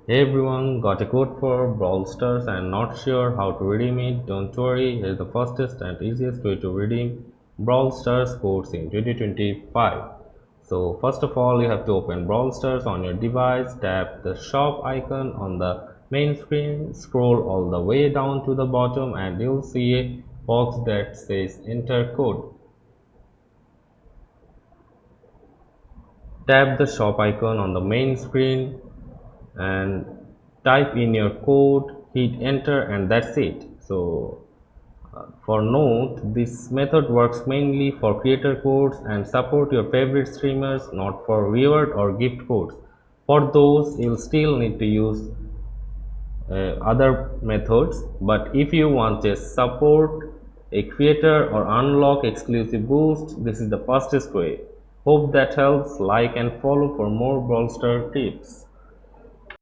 Hey everyone, got a code for Brawl Stars and not sure how to redeem it? Don't worry, here's the fastest and easiest way to redeem Brawl Stars codes in 2025. So first of all, you have to open Brawl Stars on your device, tap the shop icon on the main screen, scroll all the way down to the bottom and you'll see a box that says enter code. Tap the shop icon on the main screen and type in your code, hit enter, and that's it. So for note, this method works mainly for creator codes and support your favorite streamers, not for reward or gift codes. For those, you'll still need to use other methods, but if you want just support a creator or unlock exclusive boost, this is the fastest way. Hope that helps. Like and follow for more Brawl Star tips.